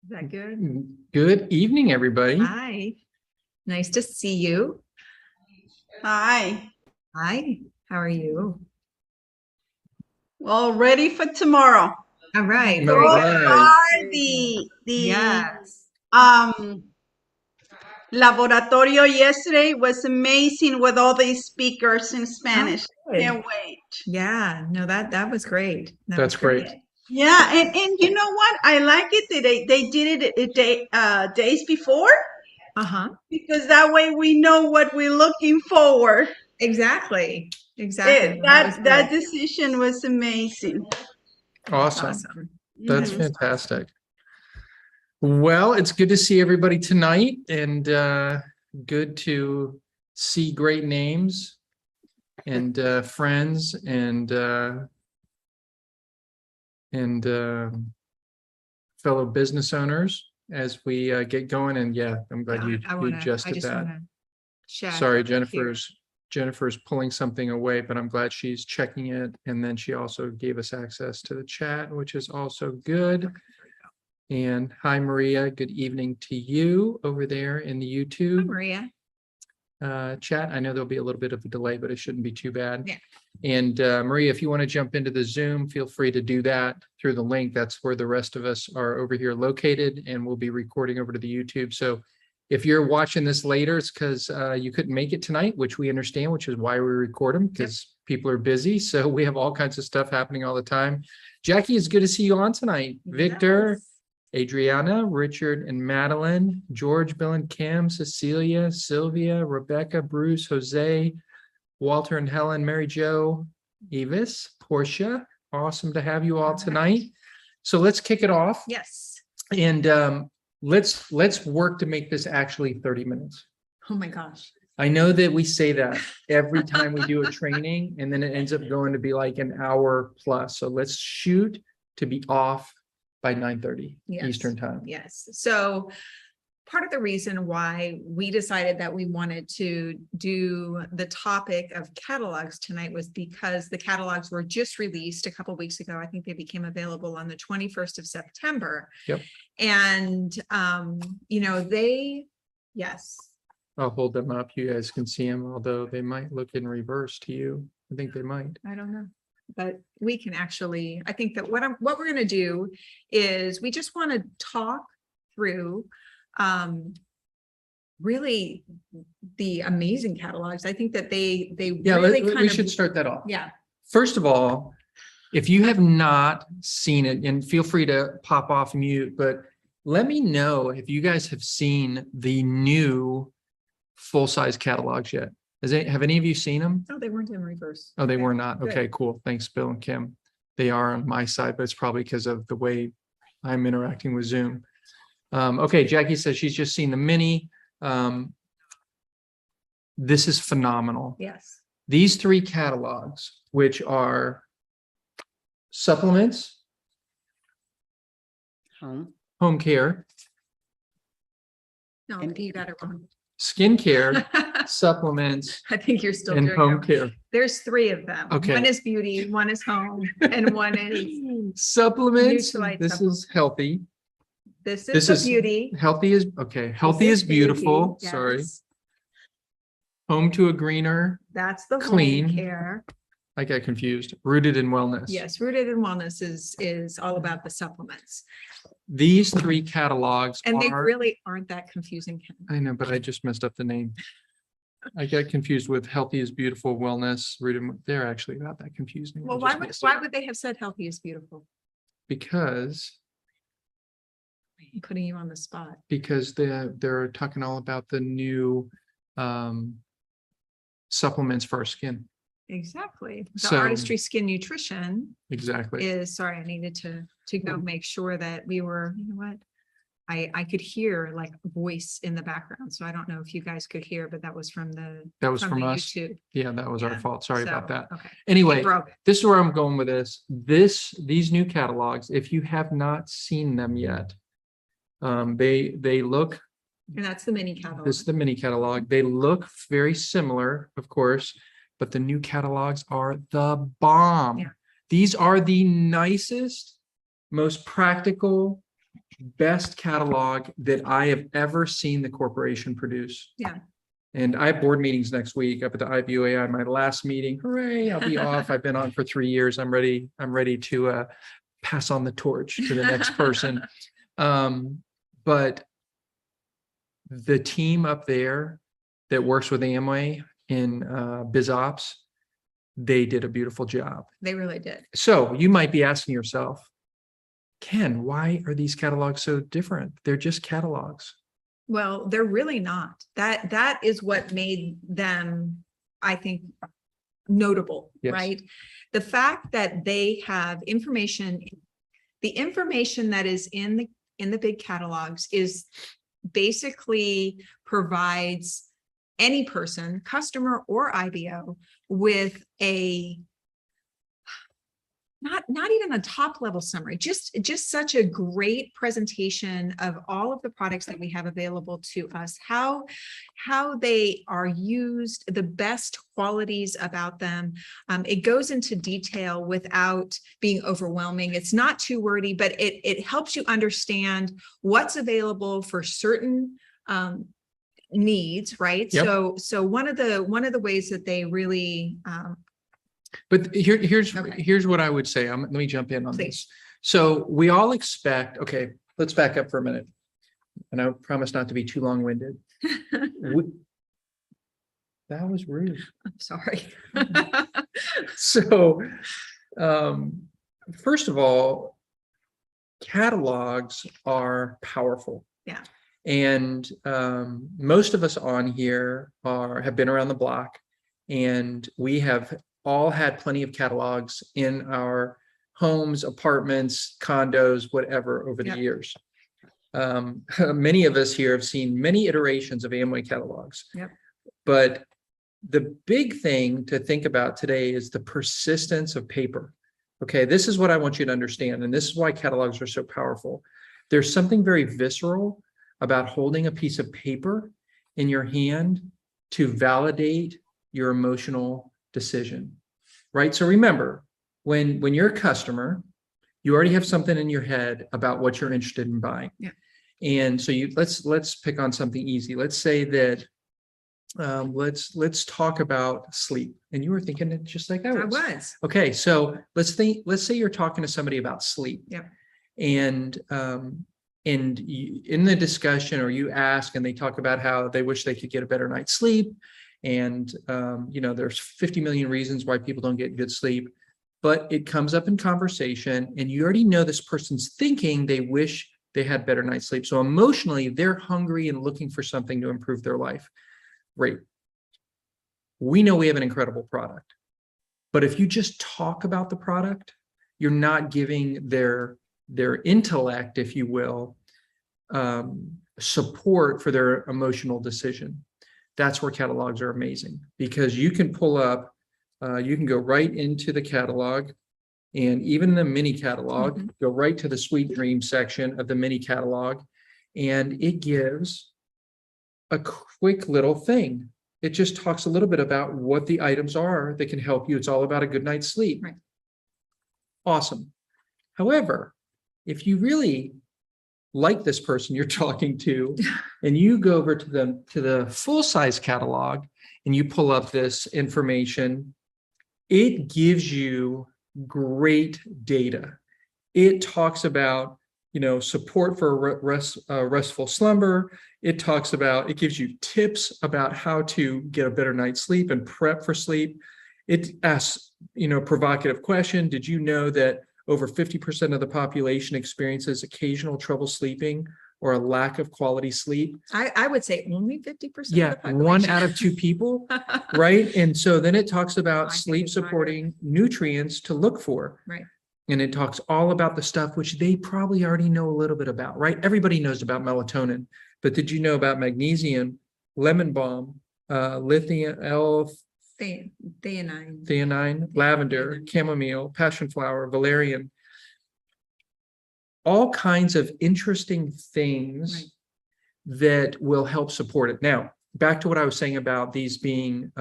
Is that good? Good evening, everybody. Hi. Nice to see you. Hi. Hi. How are you? Well, ready for tomorrow. All right. No, Very So good. right. far, the Yes. laboratorio yesterday was amazing with all these speakers in Spanish. good. Can't wait. Yeah. No, that was great. That That's was great. great. Yeah, and you know what? I like it that they did it a day days before, Uh-huh. because that way we know what we're looking forward. Exactly. Exactly. No, was That good. decision was amazing. Awesome. Awesome. That's Mhm. fantastic. Well, it's good to see everybody tonight and good to see great names and friends and fellow business owners as we get going. And yeah, I'm glad you I adjusted just that. want to chat. Sorry, here. Jennifer's pulling something away, but I'm glad she's checking it. And then she also gave us access to the chat, which is also good. And hi, Maria. Good evening to you over there in the Hi, YouTube Maria. chat. I know there'll be a little bit of a delay, but it shouldn't be too bad. Yeah. And Maria, if you want to jump into the Zoom, feel free to do that through the link. That's where the rest of us are over here located, and we'll be recording over to the YouTube. So if you're watching this later, it's because you couldn't make it tonight, which we understand, which is why we record them, because people are busy. So we have all kinds of stuff happening all the time. Jackie, it's good to see you on tonight. Victor, Yes. Adriana, Richard and Madeline, George, Bill and Kim, Cecilia, Sylvia, Rebecca, Bruce, Jose, Walter and Helen, Mary Jo, Evis, Portia. Awesome to have you all tonight. So let's kick it off. Yes. And let's work to make this actually 30 minutes. Oh my gosh. I know that we say that every time we do a training, and then it ends up going to be like an hour plus. So let's shoot to be off by 9:30 Yes. Eastern time. Yes. So part of the reason why we decided that we wanted to do the topic of catalogs tonight was because the catalogs were just released a couple weeks ago. I think they became available on the 21st of September. Yep. And yes. I'll hold them up. You guys can see them, although they might look in reverse to you. I think they might. I don't know, but we can actually, I think that what we're going to do is we just want to talk through really the amazing catalogs. I think that they Yeah, really we should start that off. Yeah. First of all, if you have not seen it, and feel free to pop off mute, but let me know if you guys have seen the new full-size catalogs yet. Have any of you seen them? Oh, they weren't in reverse. Oh, they Okay, were not. good. Okay, cool. Thanks, Bill and Kim. They are on my side, but it's probably because of the way I'm interacting with Zoom. Okay, Jackie says she's just seen the mini. This is phenomenal. Yes. These three catalogs, which are supplements, home care, No, you got it wrong. skincare, supplements, I think you're still and doing home it. care. There's three of them. Okay. One is beauty, one is home, and one is Supplements, Neutralite this is healthy. this This is is the beauty. Healthy is, okay, healthy This is beautiful, beauty, sorry. yes. Home to a greener, That's the Clean. home care. I got confused, rooted in wellness. Yes, Rooted in Wellness is all about the supplements. These three catalogs And they are, really aren't that confusing. Ken. I know, but I just messed up the name. I got confused with healthy is beautiful, wellness, rooted, they're actually not that confusing. I Well, just messed it why up. would they have said healthy is beautiful? Because I'm putting you on the spot. they're talking all about the new supplements for our skin. Exactly. The So- Artistry Skin Nutrition Exactly. is, sorry, I needed to go make sure that we were, you know what? I could hear like a voice in the background, so I don't know if you guys could hear, but that was from That was from the us. YouTube. Yeah, that was our Yeah, fault. Sorry about So, that. Okay. Anyway, Broke. this is where I'm going with this. These new catalogs, if you have not seen them yet, they look, And that's the mini catalog. this is the mini catalog. They look very similar, of course, but the new catalogs are the bomb. Yeah. These are the nicest, most practical, best catalog that I have ever seen the corporation produce. Yeah. And I have board meetings next week up at the IBOAI, my last meeting. Hooray, I'll be off. I've been on for 3 years. I'm ready to pass on the torch to the next person. But the team up there that works with Amway in BizOps, they did a beautiful job. They really did. So you might be asking yourself, Ken, why are these catalogs so different? They're just catalogs. Well, they're really not. That is what made them, I think, notable, Yes. right? The fact that they have information, the information that is in the big catalogs is basically provides any person, customer or IBO, with a not even a top level summary, just such a great presentation of all of the products that we have available to us, how they are used, the best qualities about them. It goes into detail without being overwhelming. It's not too wordy, but it helps you understand what's available for certain needs, right? Yep. So one of the ways that they really But here's Okay. what I would say. Let me jump in on Please. this. So we all expect, okay, let's back up for a minute. And I promise not to be too long-winded. That was rude. I'm sorry. So, first of all, catalogs are powerful. Yeah. And most of us on here have been around the block, and we have all had plenty of catalogs in our homes, apartments, condos, whatever, over the Yep. years. Many of us here have seen many iterations of Amway catalogs. Yep. But the big thing to think about today is the persistence of paper. Okay, this is what I want you to understand, and this is why catalogs are so powerful. There's something very visceral about holding a piece of paper in your hand to validate your emotional decision, right? So remember, when you're a customer, you already have something in your head about what you're interested in buying. Yeah. And so let's pick on something easy. Let's say that let's talk about sleep. And you were thinking it just like I I was. was. Okay, so let's say you're talking to somebody about sleep. Yeah. And in the discussion, or you ask, and they talk about how they wish they could get a better night's sleep. And, there's 50 million reasons why people don't get good sleep, but it comes up in conversation, and you already know this person's thinking they wish they had better night's sleep. So emotionally, they're hungry and looking for something to improve their life. Great. We know we have an incredible product, but if you just talk about the product, you're not giving their intellect, if you will, support for their emotional decision. That's where catalogs are amazing, because you can pull up, you can go right into the catalog, and even the mini catalog, Mhm. go right to the Sweet Dream section of the mini catalog, and it gives a quick little thing. It just talks a little bit about what the items are that can help you. It's all about a good night's sleep. Right. Awesome. However, if you really like this person you're talking to, and you go over to the full-size catalog and you pull up this information, it gives you great data. It talks about, support for restful slumber. It gives you tips about how to get a better night's sleep and prep for sleep. It asks, provocative question. Did you know that over 50% of the population experiences occasional trouble sleeping or a lack of quality sleep? I would say only 50%. Yeah, 1 out of 2 people, right? And so then it talks about I think sleep it's higher. supporting nutrients to look for. Right. And it talks all about the stuff which they probably already know a little bit about, right? Everybody knows about melatonin, but did you know about magnesium, lemon balm, lithium, theanine, lavender, chamomile, passion flower, valerian, all kinds of interesting things Right. that will help support it. Now, back to what I was saying about these being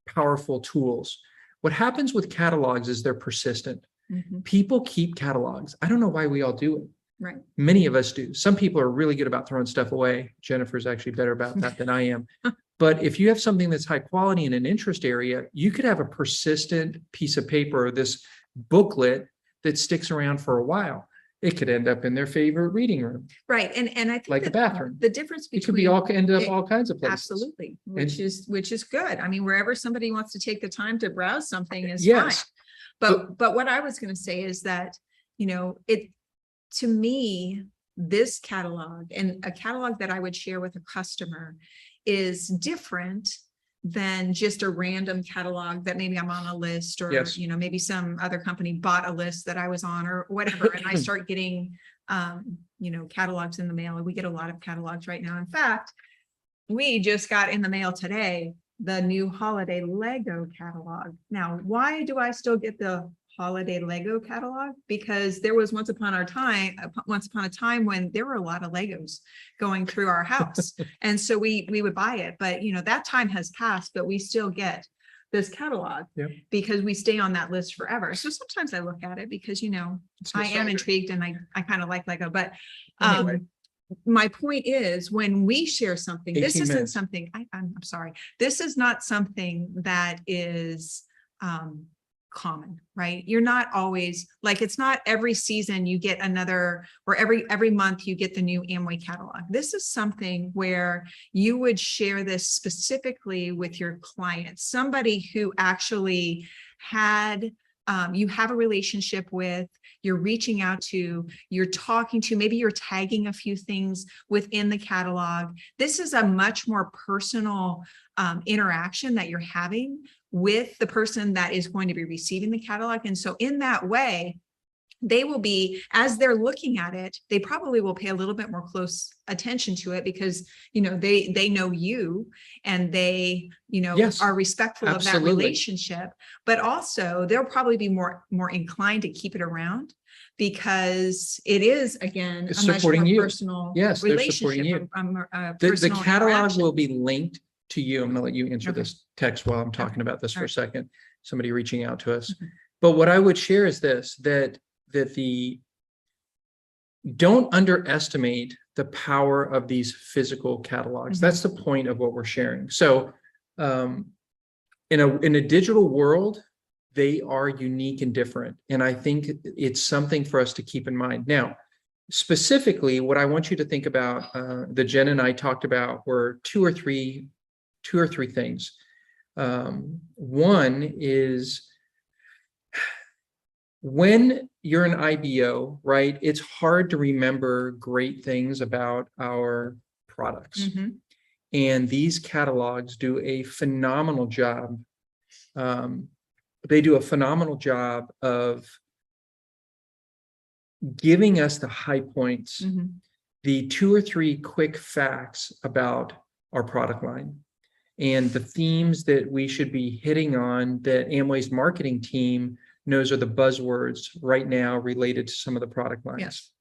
powerful tools. What happens with catalogs is they're persistent. Mhm. People keep catalogs. I don't know why we all do it. Right. Many of us do. Some people are really good about throwing stuff away. Jennifer's actually better about that than I am. But if you have something that's high quality in an interest area, you could have a persistent piece of paper, this booklet that sticks around for a while. It could end up in their favorite reading room, Right. And I think like a that bathroom. the difference It between. could be all, end up it- all kinds of places. Absolutely, which is good. I mean, wherever somebody wants to take the time to browse something is fine. Yes. But what I was gonna say is that, to me, this catalog and a catalog that I would share with a customer is different than just a random catalog that maybe I'm on a list or, Yes. maybe some other company bought a list that I was on or whatever. And I start getting, catalogs in the mail, and we get a lot of catalogs right now. In fact, we just got in the mail today the new holiday Lego catalog. Now, why do I still get the holiday Lego catalog? Because there was once upon a time when there were a lot of Legos going through our house. And so we would buy it, but that time has passed, but we still get this catalog Yep. because we stay on that list forever. So sometimes I look at it because, It's I am nostalgia. intrigued and I kind of like Lego, but Anyway. my point is when we share something, this 18 isn't minutes. something, I'm sorry, this is not something that is common, right? You're not always like, it's not every season you get another, or every month you get the new Amway catalog. This is something where you would share this specifically with your client, somebody who actually had you have a relationship with, you're reaching out to, you're talking to, maybe you're tagging a few things within the catalog. This is a much more personal interaction that you're having with the person that is going to be receiving the catalog. And so in that way, they will be, as they're looking at it, they probably will pay a little bit more close attention to it because, they know you and they, Yes, are respectful of that absolutely. relationship, but also they'll probably be more inclined to keep it around because it is, again, It's a much supporting more you. personal Yes, they're supporting relationship. The Personal catalog interaction. will be linked to you. I'm gonna let you answer Okay. this text while I'm talking about this for a Alright. second. Somebody reaching out to us. Mhm. But what I would share is this, that don't underestimate the power of these physical catalogs. Mhm. That's the point of what we're sharing. So in a digital world, they are unique and different. And I think it's something for us to keep in mind. Now, specifically, what I want you to think about, that Jen and I talked about were two or three things. One is when you're an IBO, right? It's hard to remember great things about our products. Mhm. And these catalogs do a phenomenal job. They do a phenomenal job of giving us the high points, Mhm. the 2 or 3 quick facts about our product line and the themes that we should be hitting on that Amway's marketing team knows are the buzzwords right now related to some of the product lines. Yes.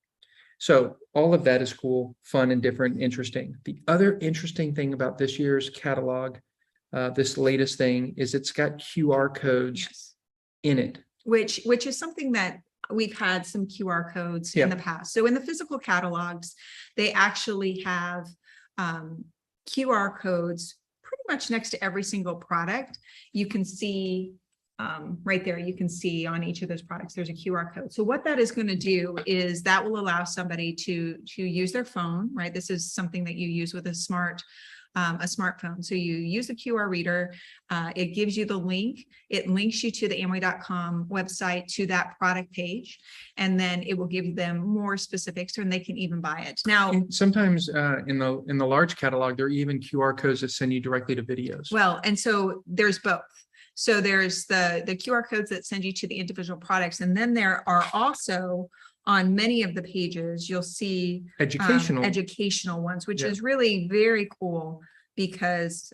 So all of that is cool, fun and different, interesting. The other interesting thing about this year's catalog, this latest thing, is it's got QR codes Yes. in it. Which is something that we've had some QR codes Yeah. in the past. So in the physical catalogs, they actually have QR codes pretty much next to every single product. You can see right there, you can see on each of those products, there's a QR code. So what that is going to do is that will allow somebody to use their phone, right? This is something that you use with a smartphone. So you use the QR reader, it gives you the link, it links you to the Amway.com website to that product page, and then it will give them more specifics and they can even buy it. Now, And sometimes in the large catalog, there are even QR codes that send you directly to videos. well, and so there's both. So there's the QR codes that send you to the individual products. And then there are also on many of the pages, you'll see educational ones, which Yeah. is really very cool because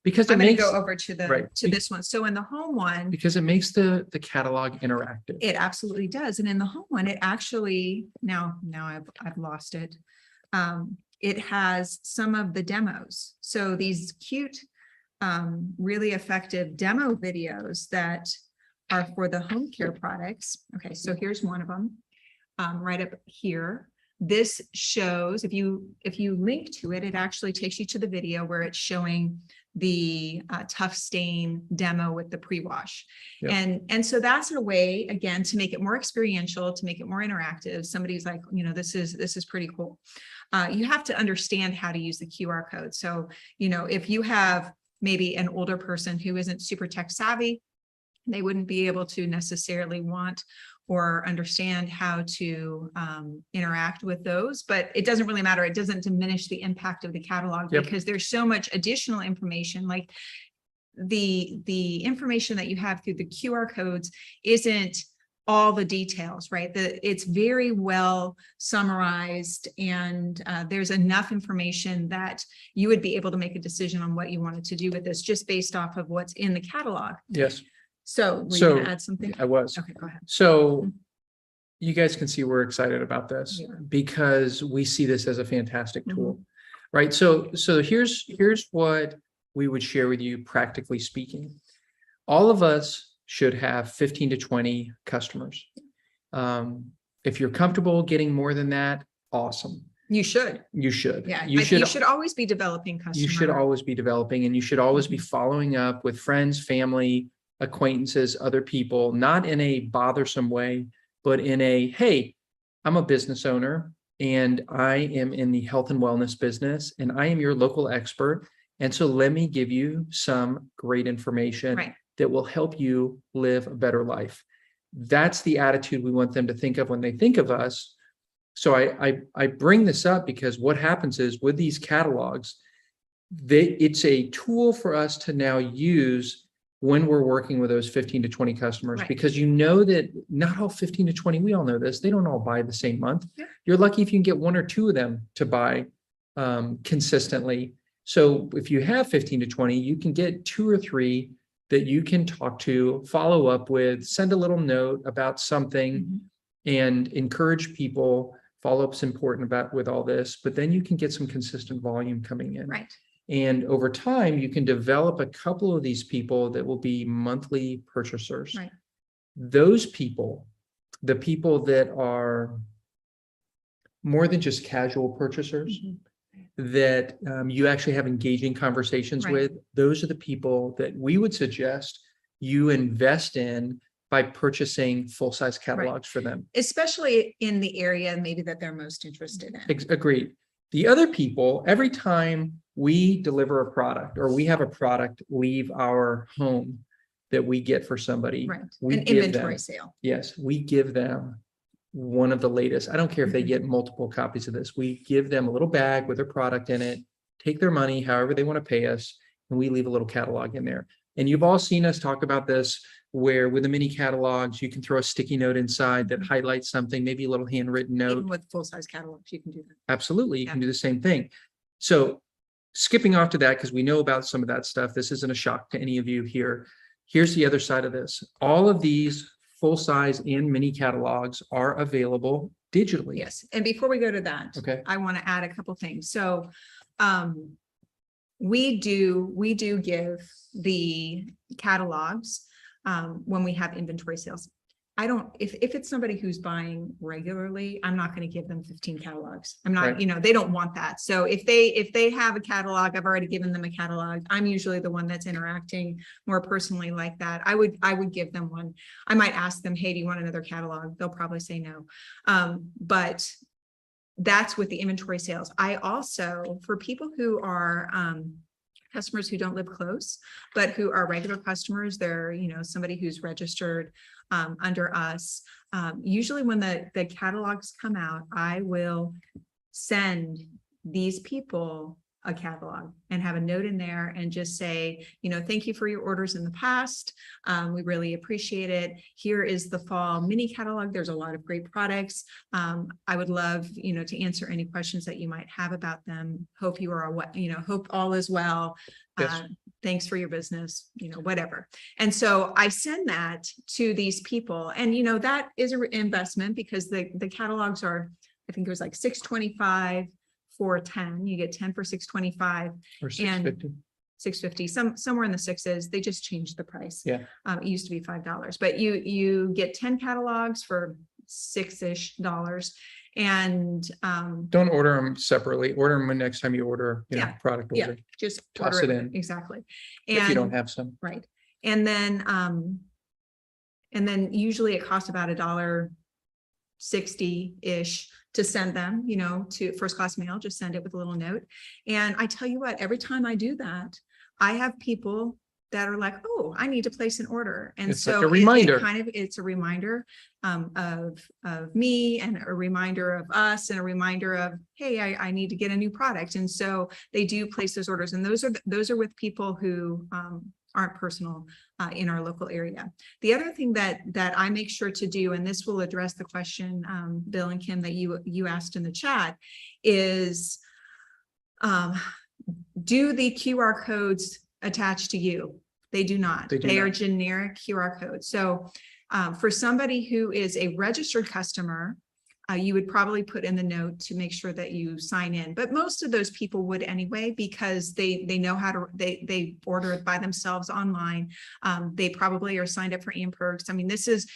because it I'm going to makes go over to right. this one. So in the home one, because it makes the catalog interactive. it absolutely does. And in the home one, it actually, now I've lost it. It has some of the demos. So these cute, really effective demo videos that are for the home care products. Okay, so here's one of them. right up here. This shows, if you link to it, it actually takes you to the video where it's showing the tough stain demo with the pre-wash. Yep. And so that's a way, again, to make it more experiential, to make it more interactive. Somebody's like, this is pretty cool. You have to understand how to use the QR code. So, if you have maybe an older person who isn't super tech savvy, they wouldn't be able to necessarily want or understand how to interact with those, but it doesn't really matter. It doesn't diminish the impact of the catalog because there's so much additional information. Like the information that you have through the QR codes isn't all the details, right? It's very well summarized, and there's enough information that you would be able to make a decision on what you wanted to do with this just based off of what's in the catalog. Yes. So were you gonna add something? I was. Okay, go ahead. So you guys can see we're excited about this Yeah. because we see this as a fantastic Mhm. tool, right? So here's what we would share with you, practically speaking. All of us should have 15 to 20 customers. If you're comfortable getting more than that, awesome. You should. You should. Yeah. You You should. should always be developing customers. You should always be developing, and you should always be following up with friends, family, acquaintances, other people, not in a bothersome way, but in a, hey, I'm a business owner and I am in the health and wellness business and I am your local expert. And so let me give you some great information Right. that will help you live a better life. That's the attitude we want them to think of when they think of us. So I bring this up because what happens is with these catalogs, it's a tool for us to now use when we're working with those 15 to 20 customers, Right. because you know that not all 15 to 20, we all know this, they don't all buy the same month. Yeah. You're lucky if you can get one or two of them to buy consistently. So if you have 15 to 20, you can get two or three that you can talk to, follow up with, send a little note about something Mhm. and encourage people. Follow-up's important with all this, but then you can get some consistent volume coming in. Right. And over time, you can develop a couple of these people that will be monthly purchasers. Right. Those people, the people that are more than just casual purchasers, Mhm. that you actually have engaging conversations Right. with, those are the people that we would suggest you invest in by purchasing full-size catalogs for them. Especially in the area maybe that they're most interested in. Agreed. The other people, every time we deliver a product or we have a product leave our home that we get for somebody, Right. we An give inventory them, sale. yes, we give them one of the latest. I don't care if they Mhm. get multiple copies of this. We give them a little bag with their product in it, take their money, however they want to pay us, and we leave a little catalog in there. And you've all seen us talk about this, where with the mini catalogs, you can throw a sticky note inside that highlights something, maybe a little handwritten note. Even with full-size catalogs, you can do that. Absolutely, you Yeah. can do the same thing. So skipping off to that, because we know about some of that stuff, this isn't a shock to any of you here. Here's the other side of this. All of these full-size and mini catalogs are available digitally. Yes. And before we go to that, Okay. I want to add a couple things. So we do give the catalogs when we have inventory sales. I don't, if it's somebody who's buying regularly, I'm not going to give them 15 catalogs. I'm not, Right. they don't want that. So if they have a catalog, I've already given them a catalog. I'm usually the one that's interacting more personally like that. I would give them one. I might ask them, hey, do you want another catalog? They'll probably say no. But that's with the inventory sales. I also, for people who are customers who don't live close, but who are regular customers, they're, somebody who's registered under us. Usually when the catalogs come out, I will send these people a catalog and have a note in there and just say, thank you for your orders in the past. We really appreciate it. Here is the fall mini catalog. There's a lot of great products. I would love, to answer any questions that you might have about them. Hope you are, hope all is well. Yes. Thanks for your business, whatever. And so I send that to these people, and that is an investment because the catalogs are, I think it was like $625 for 10. You get 10 for $625 Or and $650. $650, somewhere in the sixes. They just changed the price. Yeah. It used to be $5, but you get 10 catalogs for $6-ish. And, Don't order them separately. Order them next time you order, Yeah. product yeah, order, just Toss order it it. in. Exactly. if you don't And, have some. right. And then usually it costs about $1.60-ish to send them, to first class mail, just send it with a little note. And I tell you what, every time I do that, I have people that are like, oh, I need to place an order. And It's like so a reminder. it's a reminder of me, and a reminder of us, and a reminder of, hey, I need to get a new product. And so they do place those orders, and those are with people who aren't personal in our local area. The other thing that I make sure to do, and this will address the question, Bill and Kim, that you asked in the chat, is do the QR codes attach to you? They do not. They do They are not. generic QR codes. So for somebody who is a registered customer, you would probably put in the note to make sure that you sign in. But most of those people would anyway, because they know how to, they order it by themselves online. They probably are signed up for Amperks. I mean, this is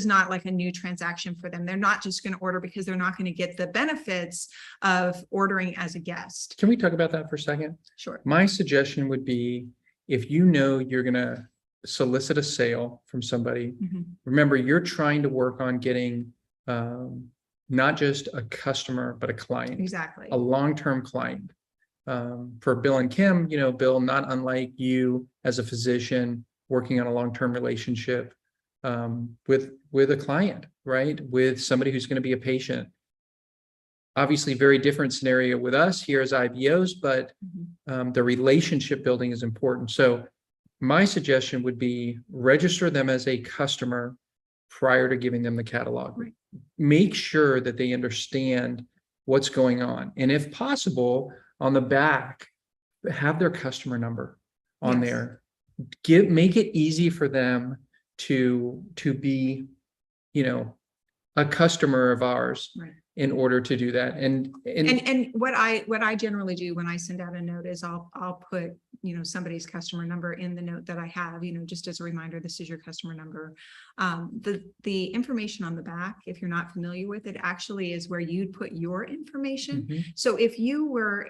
not like a new transaction for them. They're not just going to order because they're not going to get the benefits of ordering as a guest. Can we talk about that for a second? Sure. My suggestion would be, if you know you're going to solicit a sale from somebody, Mhm. remember, you're trying to work on getting not just a customer, but a client, Exactly. a long-term client. For Bill and Kim, Bill, not unlike you as a physician working on a long-term relationship with a client, right? With somebody who's going to be a patient. Obviously, very different scenario with us here as IBOs, but Mhm. the relationship building is important. So my suggestion would be register them as a customer prior to giving them the catalog. Right. Make sure that they understand what's going on. And if possible, on the back, have their customer number on Yes. there. Make it easy for them to be, a customer of ours. Right. In order to do that. And what I generally do when I send out a note is I'll put, somebody's customer number in the note that I have, just as a reminder, this is your customer number. The information on the back, if you're not familiar with it, actually is where you'd put your information. Mhm. So if you were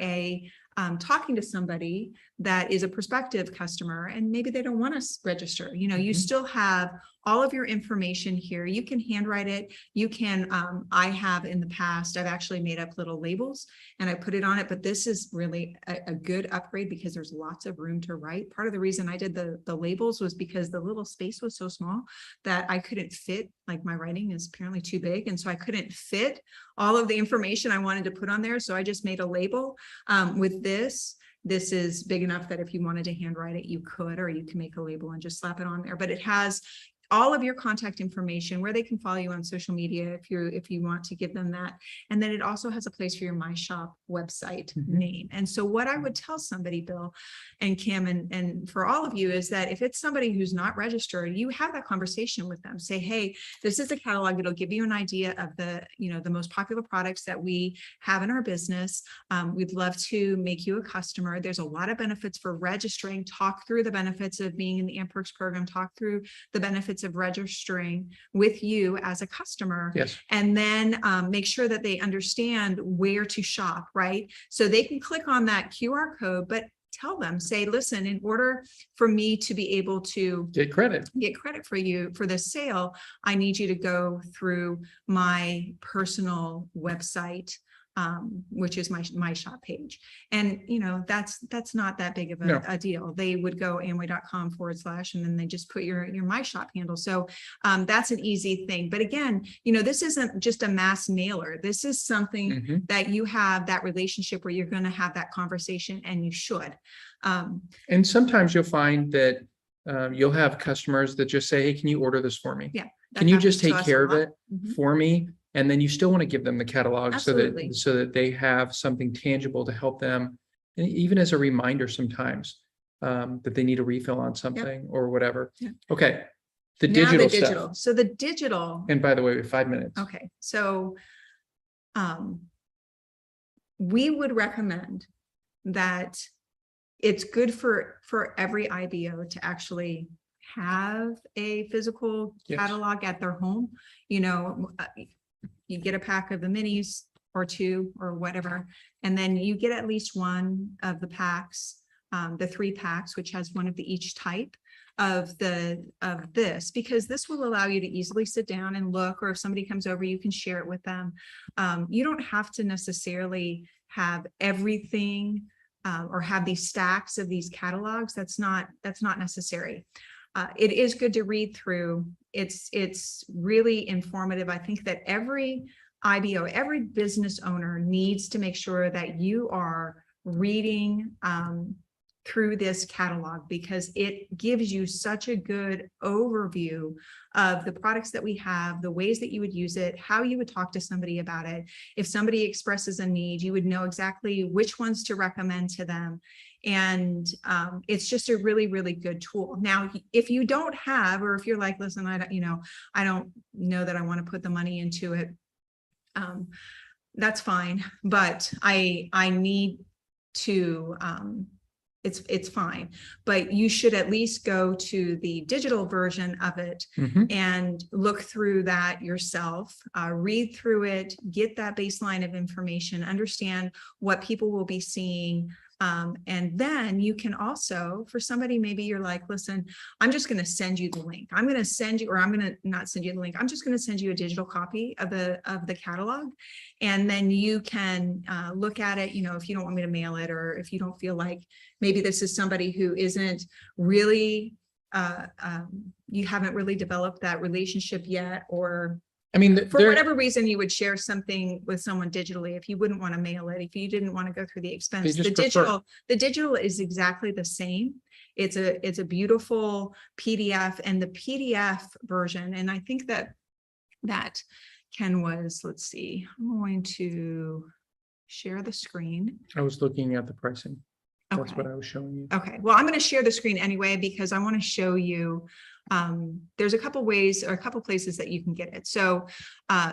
talking to somebody that is a prospective customer and maybe they don't want to register, you Mhm. still have all of your information here. You can handwrite it. You can, I have in the past, I've actually made up little labels and I put it on it, but this is really a good upgrade because there's lots of room to write. Part of the reason I did the labels was because the little space was so small that I couldn't fit, like my writing is apparently too big. And so I couldn't fit all of the information I wanted to put on there. So I just made a label. With this is big enough that if you wanted to handwrite it, you could, or you can make a label and just slap it on there. But it has all of your contact information, where they can follow you on social media if you want to give them that. And then it also has a place for your My Shop website Mhm. name. And so what I would tell somebody, Bill and Kim, and for all of you, is that if it's somebody who's not registered, you have that conversation with them. Say, hey, this is a catalog. It'll give you an idea of the most popular products that we have in our business. We'd love to make you a customer. There's a lot of benefits for registering. Talk through the benefits of being in the Amperks program. Talk through the benefits of registering with you as a customer. Yes. And then make sure that they understand where to shop, right? So they can click on that QR code, but tell them, say, listen, in order for me to be able to Get credit. for you for this sale, I need you to go through my personal website, which is my shop page. And, that's not that big of No. a deal. They would go amway.com / and then they just put your My Shop handle. So that's an easy thing. But again, this isn't just a mass mailer. This is something Mhm. that you have that relationship where you're going to have that conversation, and you should. And sometimes you'll find that you'll have customers that just say, hey, can you order this for me? Yeah. that Can you just happens to take us a care of lot. it Mhm. for me? And then you still want to give them the catalog Absolutely. so that they have something tangible to help them, and even as a reminder sometimes that they need a refill on something or whatever. Yeah. Okay. The Now digital stuff. So the digital. And by the way, we have 5 minutes. Okay, so we would recommend that it's good for every IBO to actually have a physical Yes. catalog at their home, you know, you get a pack of the minis or two or whatever, and then you get at least one of the packs, the 3 packs, which has one of the each type of this, because this will allow you to easily sit down and look, or if somebody comes over, you can share it with them. You don't have to necessarily have everything or have these stacks of these catalogs. That's not necessary. It is good to read through. It's really informative. I think that every IBO, every business owner needs to make sure that you are reading through this catalog, because it gives you such a good overview of the products that we have, the ways that you would use it, how you would talk to somebody about it. If somebody expresses a need, you would know exactly which ones to recommend to them. And it's just a really, really good tool. Now, if you don't have, or if you're like, listen, I don't know that I want to put the money into it, that's fine. But I need to, it's fine, but you should at least go to the digital version of it and look through that yourself, read through it, get that baseline of information, understand what people will be seeing. And then you can also, for somebody, maybe you're like, listen, I'm just going to send you the link. I'm going to send you, or I'm going to not send you the link. I'm just going to send you a digital copy of the catalog. And then you can look at it, if you don't want me to mail it, or if you don't feel like maybe this is somebody who isn't really, you haven't really developed that relationship yet, or I mean, for whatever reason, you would share something with someone digitally if you wouldn't want to mail it, if you didn't want to go through the expense. The digital is exactly the same. It's a beautiful PDF, and the PDF version. And I think that Ken was, let's see, I'm going to share the screen. I was looking at the pricing. That's Okay. what I was showing you. Okay, well, I'm going to share the screen anyway, because I want to show you, there's a couple ways or a couple places that you can get it. So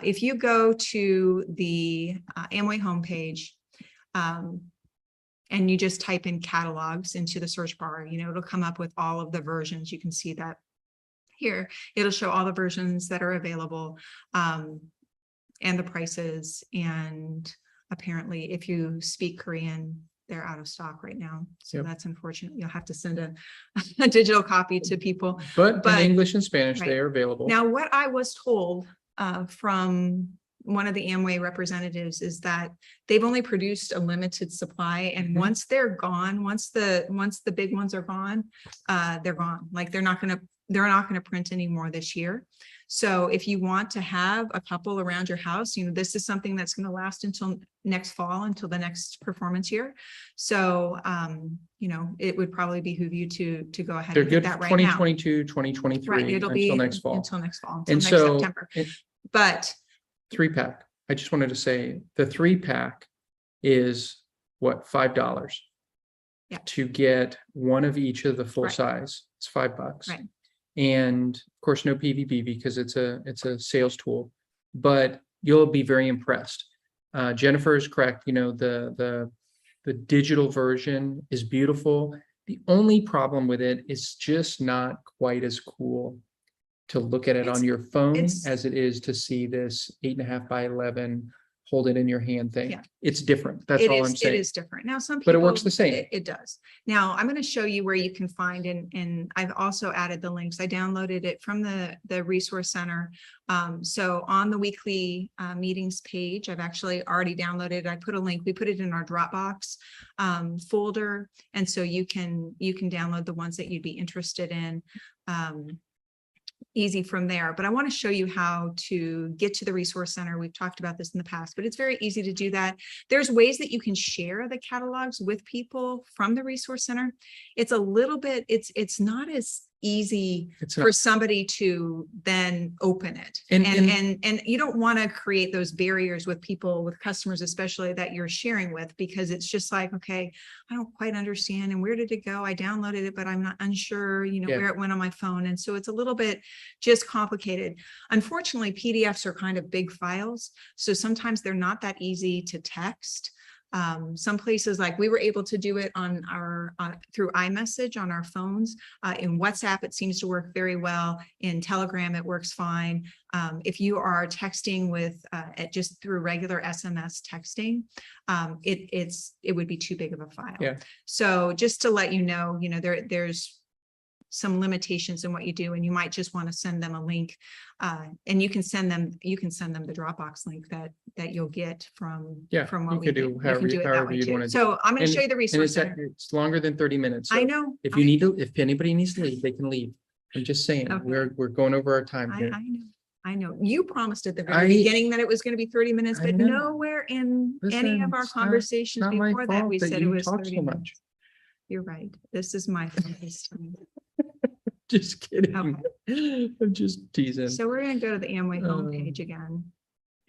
if you go to the Amway homepage and you just type in catalogs into the search bar, it'll come up with all of the versions. You can see that here. It'll show all the versions that are available and the prices. And apparently, if you speak Korean, they're out of stock right now. So that's unfortunate. You'll have to send a digital copy to people. But in English and Spanish, right. they are available. Now, what I was told from one of the Amway representatives is that they've only produced a limited supply. And once they're gone, once the big ones are gone, they're gone. Like they're not going to print anymore this year. So if you want to have a couple around your house, this is something that's going to last until next fall, until the next performance year. So, it would probably behoove you to go ahead and get that right now. 2022, 2023, Right, it'll be until next fall. Until next And next so September. But 3-pack. I just wanted to say the 3-pack is what, $5 to get one of each of the full size. It's $5. Right. And of course, no PVB because it's a sales tool, but you'll be very impressed. Jennifer is correct. The digital version is beautiful. The only problem with it is just not quite as cool to look at it on your phone as it is to see this 8.5 by 11, hold it in your hand thing. Yeah. It's different. That's all I'm saying. It is different. Now, some people, but it works the same. It does. Now, I'm going to show you where you can find, and I've also added the links. I downloaded it from the resource center. So on the weekly meetings page, I've actually already downloaded. I put a link. We put it in our Dropbox folder, and so you can download the ones that you'd be interested in. Easy from there. But I want to show you how to get to the resource center. We've talked about this in the past, but it's very easy to do that. There's ways that you can share the catalogs with people from the resource center. It's a little bit, it's not as easy for somebody to then open it. And you don't want to create those barriers with people, with customers, especially that you're sharing with, because it's just like, okay, I don't quite understand. And where did it go? I downloaded it, but I'm not unsure, where it went on my phone. And so it's a little bit just complicated. Unfortunately, PDFs are kind of big files. So sometimes they're not that easy to text. Some places like we were able to do it on our, through iMessage on our phones. In WhatsApp, it seems to work very well. In Telegram, it works fine. If you are texting with, just through regular SMS texting, it would be too big of a file. Yeah. So just to let you know, there's some limitations in what you do, and you might just want to send them a link. And you can send them the Dropbox link that you'll get from Yeah, from you what we could do. do You can however do it that however way you'd too. want to. So I'm going to show you the And resource it's, center. it's longer than 30 minutes. I so know. If you need to, if anybody needs to leave, they can leave. I'm just saying, Okay. we're going over our time I here. know. I know. You promised at the I- very beginning that it was going to be 30 minutes, I but know. nowhere in any Listen, of our it's not- conversations not my before that fault we that said it you was talk 30 so much. minutes. You're right. This is my fault this time. Just kidding. Okay. I'm just teasing. So we're going to go to the Amway Um, homepage again.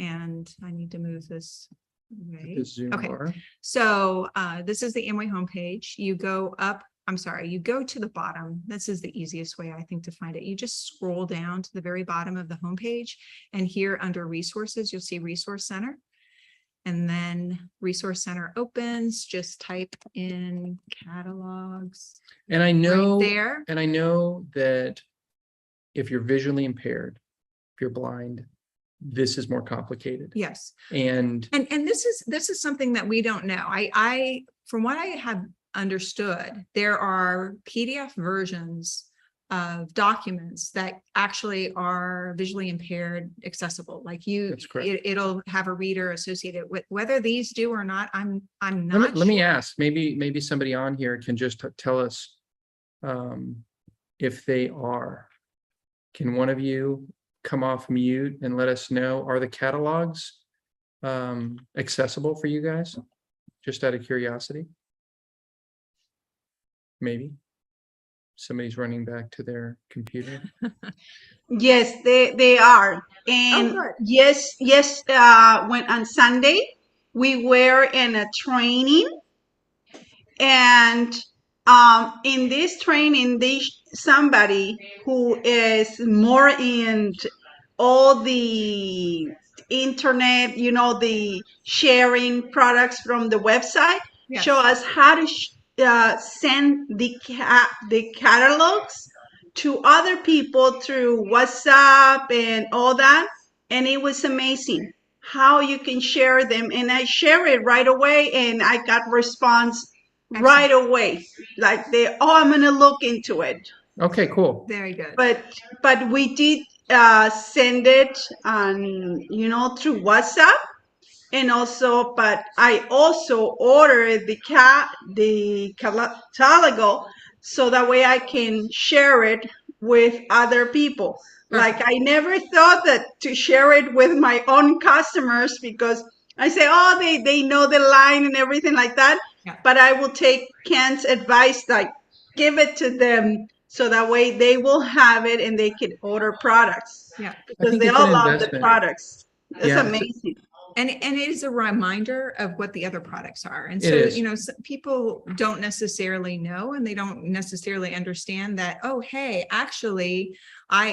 And I need to move this way. The Zoom Okay. bar. So this is the Amway homepage. You go up, I'm sorry, you go to the bottom. This is the easiest way, I think, to find it. You just scroll down to the very bottom of the homepage, and here under resources, you'll see Resource Center. And then Resource Center opens, just type in catalogs And I right know, there. and I know that if you're visually impaired, if you're blind, this is more complicated. Yes. And And this is something that we don't know. I from what I have understood, there are PDF versions of documents that actually are visually impaired accessible. Like That's correct. it'll have a reader associated with whether these do or not. I'm let not me, let me sure. ask, maybe somebody on here can just tell us if they are. Can one of you come off mute and let us know, are the catalogs accessible for you guys? Just out of curiosity. Maybe somebody's running back to their computer. Yes, they are. And good. yes, when on Sunday we were in a training, and in this training, somebody who is more in all the internet, the sharing products from the website, Yes. show us how to send the catalogs to other people through WhatsApp and all that. And it was amazing how you can share them. And I share it right away, and I got response right away. Like I'm gonna look into it. Okay, cool. Very good. But we did send it on, through WhatsApp. And also, but I also ordered the catalogo so that way I can share it with other people. Like I never thought that to share it with my own customers, because I say, oh, they know the line and everything like that. Yeah. But I will take Ken's advice, like give it to them so that way they will have it and they can order products. Yeah. Because think they it's all an love the investment. products. It's Yeah. amazing. And it is a reminder of what the other products are. And so, It is. people don't necessarily know, and they don't necessarily understand that, oh, hey, actually,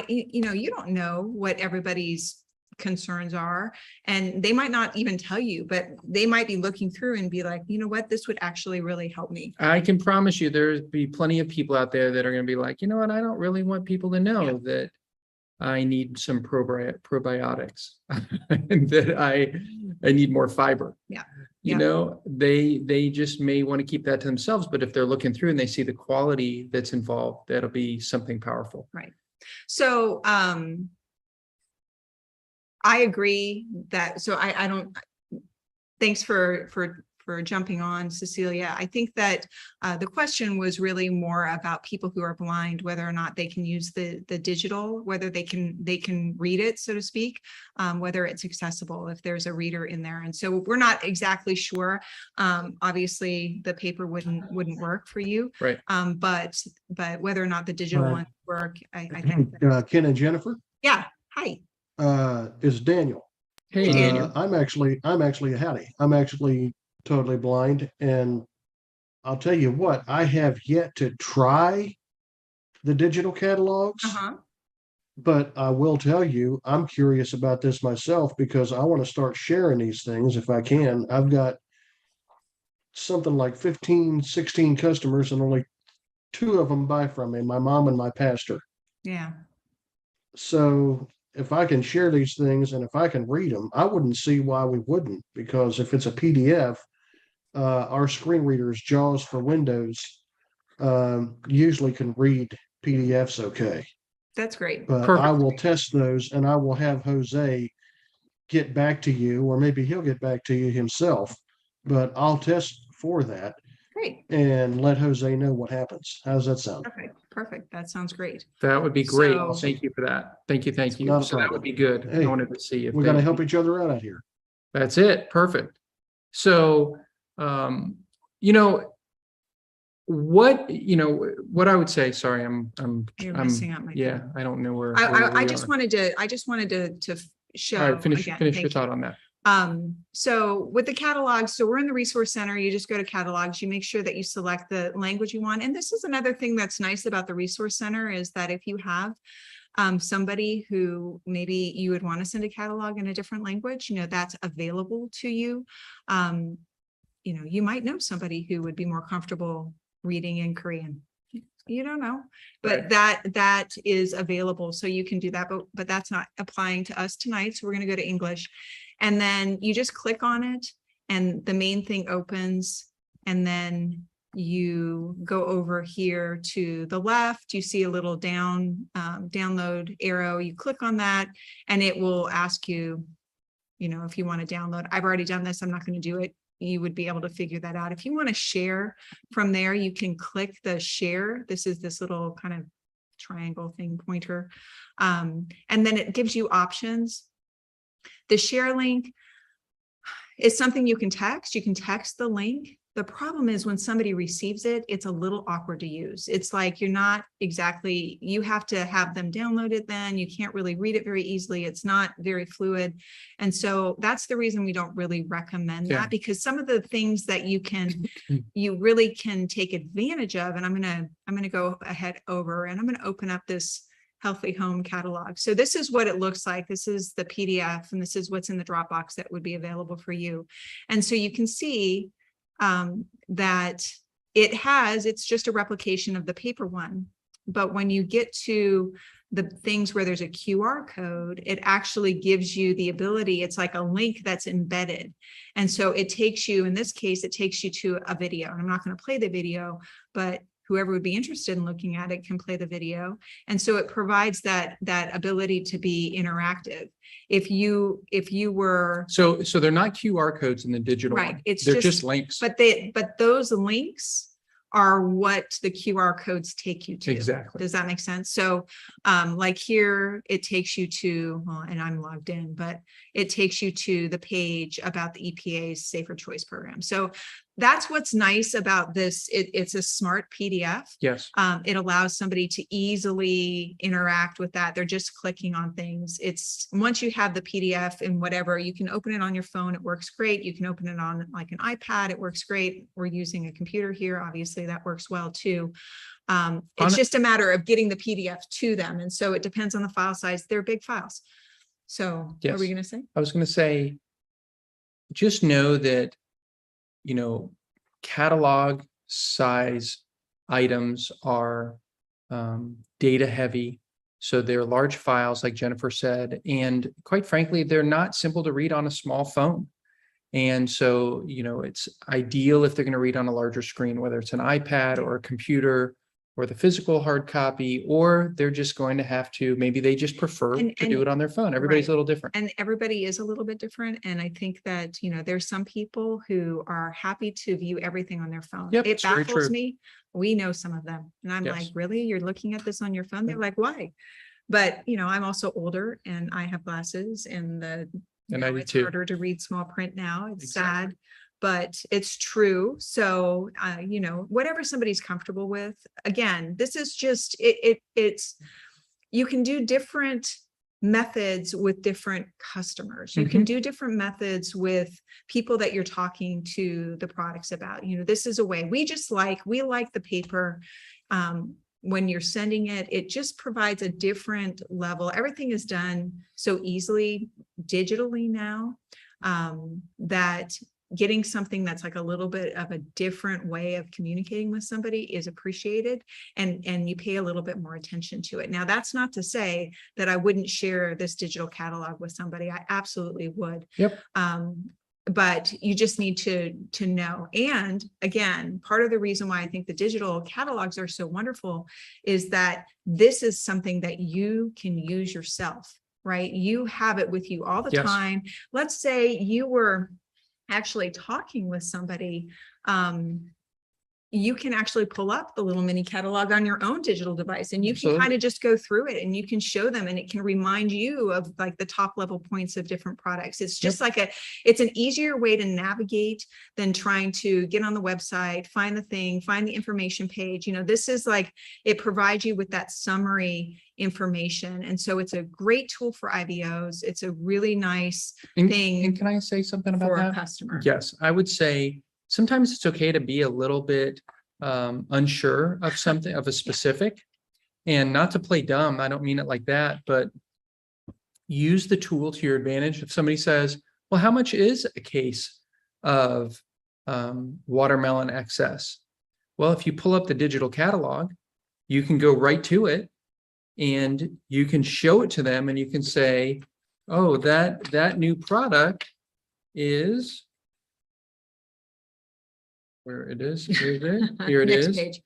you don't know what everybody's concerns are, and they might not even tell you, but they might be looking through and be like, you know what, this would actually really help me. I can promise you there'll be plenty of people out there that are going to be like, you know what, I don't really want people to know that I need some probiotics and that I need more fiber. Yeah. You Yeah. know, they just may want to keep that to themselves, but if they're looking through and they see the quality that's involved, that'll be something powerful. Right. So, I agree that, so I don't, thanks for jumping on, Cecilia. I think that the question was really more about people who are blind, whether or not they can use the digital, whether they can read it, so to speak, whether it's accessible if there's a reader in there. And so we're not exactly sure. Obviously, the paper wouldn't work for you, Right. but whether or not the digital Right. ones work, I think. Ken and Jennifer, Yeah. Hi. is Daniel. Hey, Daniel. I'm actually a Hattie. I'm actually totally blind, and I'll tell you what, I have yet to try the digital catalogs, but I will tell you, I'm curious about this myself because I want to start sharing these things if I can. I've got something like 15, 16 customers and only 2 of them buy from me, my mom and my pastor. Yeah. So if I can share these things and if I can read them, I wouldn't see why we wouldn't, because if it's a PDF, our screen readers, JAWS for Windows, usually can read PDFs okay. That's great. But Perfect. I will test those and I will have Jose get back to you, or maybe he'll get back to you himself. But I'll test for that Great. and let Jose know what happens. How's that sound? Perfect. Perfect. That sounds great. That would be great. So- Thank you for that. Thank you. Thank you. Not a So that problem. would be good. I Hey, wanted to see if We got to they- help each other out here. That's it. Perfect. So, you know, what I would say, sorry, I'm, You're messing up my. yeah, I don't know where. I just wanted to show. All right, finish again, your thank thought you. on that. So with the catalogs, so we're in the resource center, you just go to catalogs, you make sure that you select the language you want. And this is another thing that's nice about the resource center is that if you have somebody who maybe you would want to send a catalog in a different language, that's available to you. You might know somebody who would be more comfortable reading in Korean. You don't know, but Right. that is available. So you can do that, but that's not applying to us tonight. So we're going to go to English. And then you just click on it and the main thing opens, and then you go over here to the left, you see a little download arrow, you click on that and it will ask you, if you want to download. I've already done this, I'm not going to do it. You would be able to figure that out. If you want to share from there, you can click the share. This is this little kind of triangle thing, pointer. And then it gives you options. The share link is something you can text. You can text the link. The problem is when somebody receives it, it's a little awkward to use. It's like you have to have them download it then. You can't really read it very easily. It's not very fluid. And so that's the reason we don't really recommend Yeah. that, because some of the things that you really can take advantage of, and I'm going to go ahead over and I'm going to open up this Healthy Home catalog. So this is what it looks like. This is the PDF and this is what's in the Dropbox that would be available for you. And so you can see that it's just a replication of the paper one. But when you get to the things where there's a QR code, it actually gives you the ability, it's like a link that's embedded. And so it takes you, in this case, it takes you to a video. And I'm not going to play the video, but whoever would be interested in looking at it can play the video. And so it provides that ability to be interactive. If you were, So they're not QR codes in the digital right, one. it's They're just links. but those links are what the QR codes take you to. Exactly. Does that make sense? So like here, it takes you to, and I'm logged in, but it takes you to the page about the EPA's Safer Choice program. So that's what's nice about this. It's a smart PDF. Yes. It allows somebody to easily interact with that. They're just clicking on things. It's once you have the PDF and whatever, you can open it on your phone. It works great. You can open it on like an iPad. It works great. We're using a computer here. Obviously that works well too. It's just a matter of getting the PDF to them. And so it depends on the file size. They're big files. So what are we Yes. going to say? I was going to say, just know that, catalog size items are data heavy. So they're large files, like Jennifer said, and quite frankly, they're not simple to read on a small phone. And so, it's ideal if they're going to read on a larger screen, whether it's an iPad or a computer or the physical hard copy, or they're just going to have to, maybe they just prefer to do it on their phone. Everybody's a little different. And everybody is a little bit different. And I think that, there's some people who are happy to view everything on their phone. Yep, It it's very baffles true. me. We know some of them. And I'm Yes. like, really? You're looking at this on your phone? They're like, why? But, I'm also older and I have glasses and And I do it's too. harder to read small print now. It's Exactly. sad, but it's true. So, whatever somebody's comfortable with, again, this is just, it's, you can do different methods with different customers. You can do different methods with people that you're talking to the products about. This is a way we like the paper. When you're sending it, it just provides a different level. Everything is done so easily digitally now that getting something that's like a little bit of a different way of communicating with somebody is appreciated, and you pay a little bit more attention to it. Now, that's not to say that I wouldn't share this digital catalog with somebody. I absolutely would. Yep. But you just need to know. And again, part of the reason why I think the digital catalogs are so wonderful is that this is something that you can use yourself, right? You have it with you all the Yes. time. Let's say you were actually talking with somebody, you can actually pull up the little mini catalog on your own digital device, and you can Absolutely. kind of just go through it and you can show them, and it can remind you of like the top level points of different products. It's just like it's an easier way to navigate than trying to get on the website, find the thing, find the information page. You know, this is like, it provides you with that summary information. And so it's a great tool for IBOs. It's a really nice And thing can I say something about for a that? customer. Yes, I would say sometimes it's okay to be a little bit unsure of something, of a specific, and not to play dumb. I don't mean it like that, but use the tool to your advantage. If somebody says, well, how much is a case of watermelon XS? Well, if you pull up the digital catalog, you can go right to it and you can show it to them, and you can say, oh, that new product is, where it is, here it Next is. page.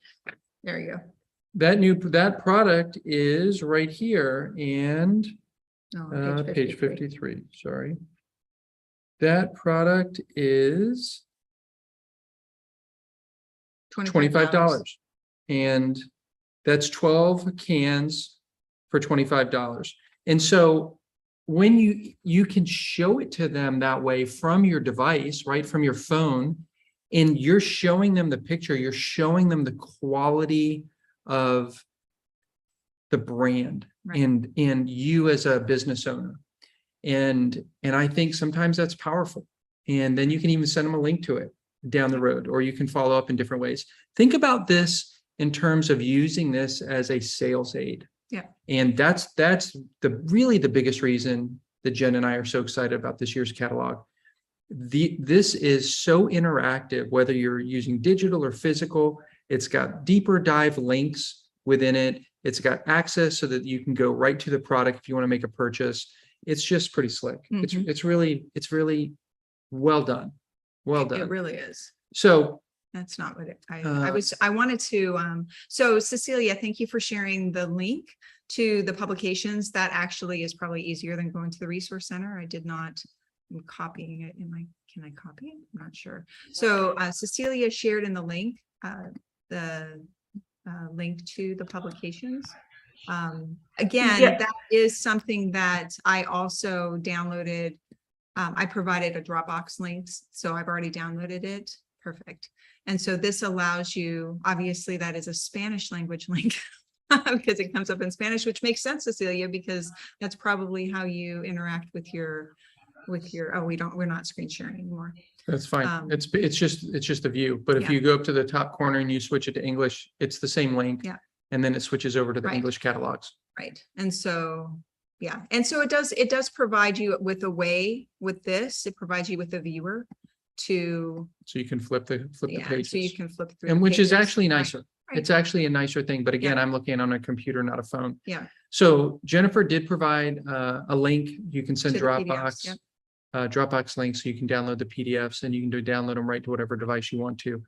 There you go. That product is right here, and Oh, page 53, sorry. That product is $25. And that's 12 cans for $25. And so when you can show it to them that way from your device, right, from your phone, and you're showing them the picture, you're showing them the quality of the brand, Right. and you as a business owner. And I think sometimes that's powerful. And then you can even send them a link to it down the road, or you can follow up in different ways. Think about this in terms of using this as a sales aid. Yeah. And that's really the biggest reason that Jen and I are so excited about this year's catalog. This is so interactive, whether you're using digital or physical. It's got deeper dive links within it. It's got access so that you can go right to the product if you want to make a purchase. It's just pretty slick. Mhm. It's really well done. Well It done. really is. So That's not what Uh, I wanted to, so Cecilia, thank you for sharing the link to the publications. That actually is probably easier than going to the resource center. I did not, I'm copying it in can I copy it? I'm not sure. So Cecilia shared in the link, the link to the publications. Again, Yeah. that is something that I also downloaded. I provided a Dropbox links, so I've already downloaded it. Perfect. And so this allows you, obviously that is a Spanish language link because it comes up in Spanish, which makes sense, Cecilia, because that's probably how you interact with your, oh, we're not screen sharing anymore. that's fine. Um, It's just a view. But if yeah. you go up to the top corner and you switch it to English, it's the same link. Yeah. And then it switches over to the Right. English catalogs. Right. And so, yeah. And so it does provide you with a way with this, it provides you with a viewer to, So you can flip the yeah, pages. so you can flip through. And the which is pages. actually Right, nicer. right. It's actually a nicer thing, but again, Yeah. I'm looking on a computer, not a phone. Yeah. So Jennifer did provide a link. You can send To the PDFs, Dropbox, yep. Dropbox links, so you can download the PDFs and you can download them right to whatever device you want to.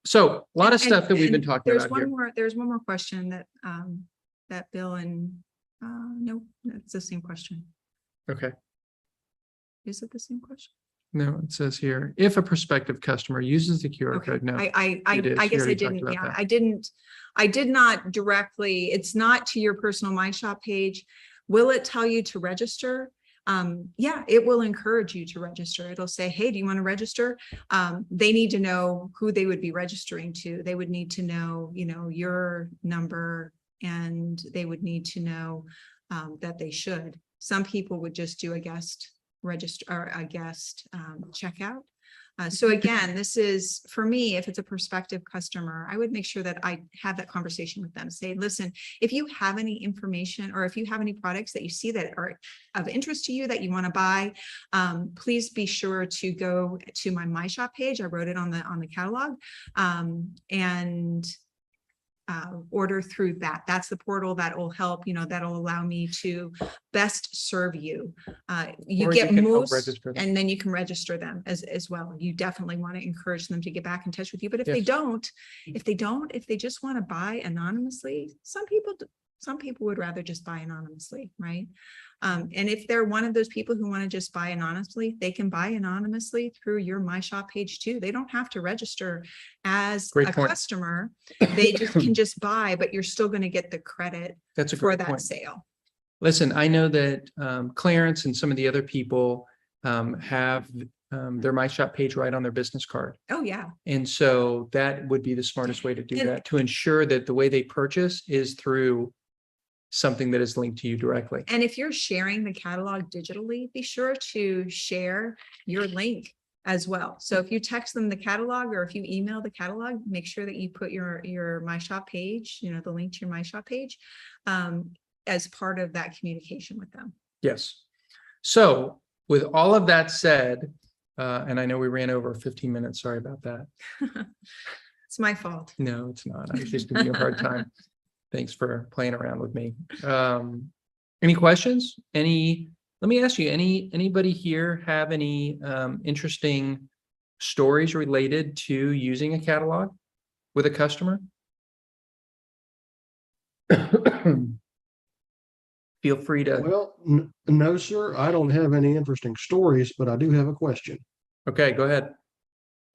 So a lot of stuff that we've been And talking there's about here. There's one more question that, that Bill and, no, it's the same question. Okay. Is it the same question? No, it says here, if a prospective customer uses the QR Okay, code, no. I it is. I You guess I already talked didn't, about yeah, that. I did not directly, it's not to your personal My Shop page. Will it tell you to register? Yeah, it will encourage you to register. It'll say, hey, do you want to register? They need to know who they would be registering to. They would need to know, your number, and they would need to know that they should. Some people would just do a guest register or a guest checkout. So again, this is, for me, if it's a prospective customer, I would make sure that I have that conversation with them. Say, listen, if you have any information or if you have any products that you see that are of interest to you that you want to buy, please be sure to go to my shop page. I wrote it on the catalog, and order through that. That's the portal that will help, that'll allow me to best serve you. You Or get you can help most, register them. and then you can register them as well. You definitely want to encourage them to get back in touch with you. But if they Yes. don't, if they just want to buy anonymously, some people would rather just buy anonymously, right? And if they're one of those people who want to just buy anonymously, they can buy anonymously through your My Shop page too. They don't have to register as Great a point. customer. They just can just buy, but you're still going to get the credit That's a for great that point. sale. Listen, I know that Clarence and some of the other people have their My Shop page right on their business card. Oh, yeah. And so that would be the smartest way to do And- that, to ensure that the way they purchase is through something that is linked to you directly. And if you're sharing the catalog digitally, be sure to share your link as well. So if you text them the catalog or if you email the catalog, make sure that you put your My Shop page, the link to your My Shop page, as part of that communication with them. Yes. So with all of that said, and I know we ran over 15 minutes, sorry about that. It's my fault. No, it's not. I was just giving you a hard time. Thanks for playing around with me. Any questions? Let me ask you, anybody here have any interesting stories related to using a catalog with a customer? Feel free to, Well, no, sir, I don't have any interesting stories, but I do have a question. okay, go ahead.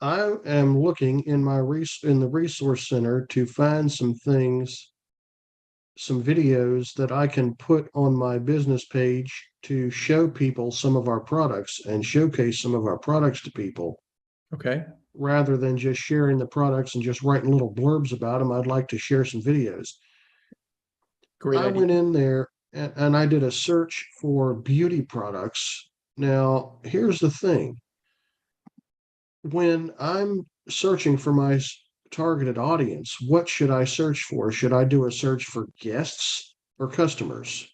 I am looking in the resource center to find some things, some videos that I can put on my business page to show people some of our products and showcase some of our products to people. Okay, Rather than just sharing the products and just writing little blurbs about them, I'd like to share some videos. great I idea. went in there and I did a search for beauty products. Now, here's the thing. When I'm searching for my targeted audience, what should I search for? Should I do a search for guests or customers?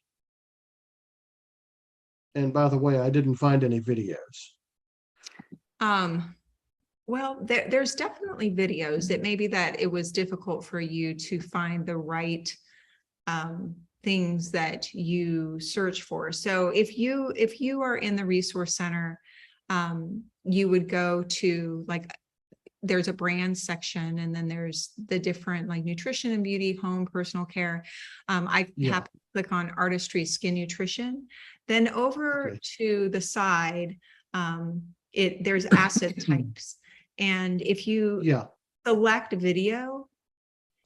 And by the way, I didn't find any videos. Well, there's definitely videos. It may be that it was difficult for you to find the right things that you search for. So if you are in the resource center, you would go to, like, there's a brand section, and then there's the different, like, nutrition and beauty, home, personal care. I Yeah. have to click on artistry, skin nutrition. Then over Okay. to the side, there's asset types. And if you Yeah, select video,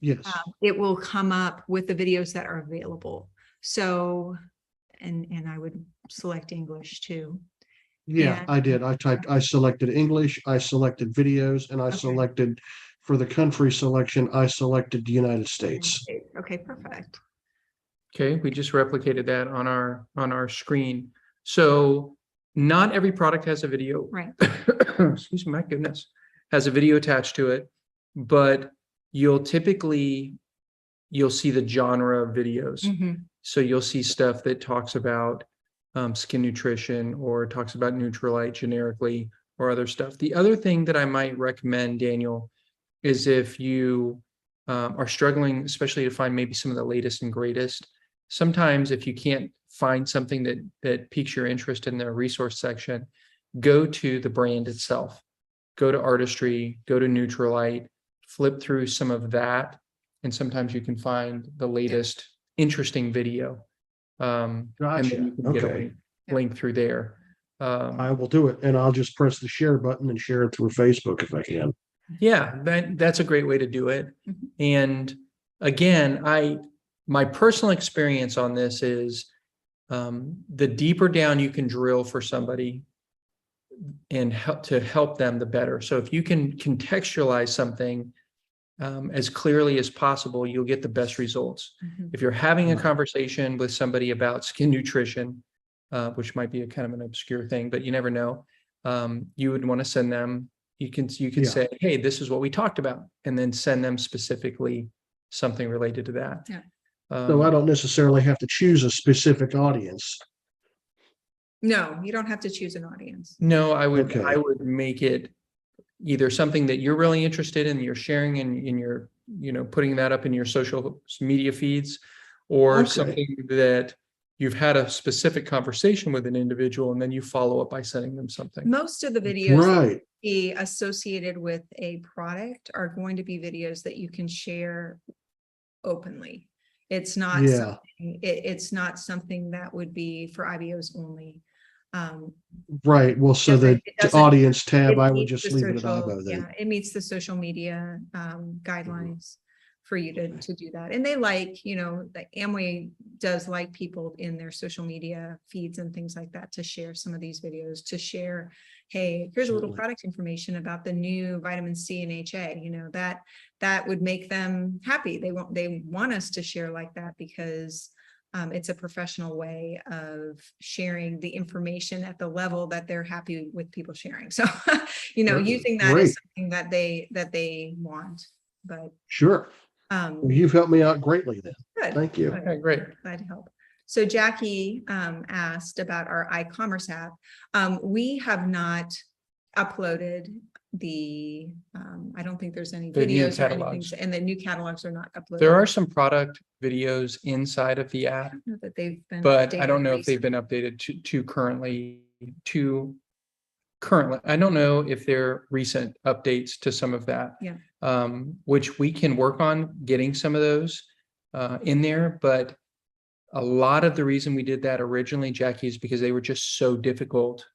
yes. it will come up with the videos that are available. So, and I would select English too. Yeah, I did. I selected English, I selected videos, and I Okay. selected, for the country selection, I selected the United States. Okay, perfect. Okay, we just replicated that on our screen. So not every product has a video. Right. Excuse me, my goodness, has a video attached to it, but you'll see the genre of videos. Mhm. So you'll see stuff that talks about skin nutrition or talks about Nutrilite generically or other stuff. The other thing that I might recommend, Daniel, is if you are struggling, especially to find maybe some of the latest and greatest, sometimes if you can't find something that piques your interest in the resource section, go to the brand itself. Go to Artistry, go to Nutrilite, flip through some of that, and sometimes you can find the latest interesting video. And Gotcha. then you can get a Okay. link through there. I will do it, and I'll just press the share button and share it through Facebook if I can. Yeah, that's a great way to do it. Mhm. And again, my personal experience on this is the deeper down you can drill for somebody and help them, the better. So if you can contextualize something as clearly as possible, you'll get the best results. Mhm. If you're having a Right. conversation with somebody about skin nutrition, which might be a kind of an obscure thing, but you never know, you would want to send them You can Yeah. say, hey, this is what we talked about, and then send them specifically something related to that. Yeah. So I don't necessarily have to choose a specific audience. No, you don't have to choose an audience. No, I Okay. would make it either something that you're really interested in, you're sharing in your, putting that up in your social media feeds, or Okay. something that you've had a specific conversation with an individual and then you follow up by sending them something. Most of the videos that Right. be associated with a product are going to be videos that you can share openly. It's not Yeah. something, it's not something that would be for IBOs only. Right. Well, so doesn't- the it doesn't- audience tab, It I would meets just the leave it at social- IBO then. Yeah, it meets the social media guidelines for you to do that. And they like, the Amway does like people in their social media feeds and things like that to share some of these videos, to share, hey, here's a little Certainly. product information about the new vitamin C and HA, that would make them happy. They want us to share like that because it's a professional way of sharing the information at the level that they're happy with people sharing. So, Certainly. using that Great. is something that they want, but, Sure. Well, you've helped me out greatly then. good. Thank you. Good. Okay, great. Glad to help. So Jackie asked about our iCommerce app. We have not uploaded the, I don't think there's any The new videos or anything, catalogs. and the new catalogs are not uploaded. There are some product videos inside of the app, I don't know that they've been. but I don't updated know if they've been updated to currently. I don't know if there are recent updates to some of that. Yeah. Which we can work on getting some of those in there, but a lot of the reason we did that originally, Jackie, is because they were just so difficult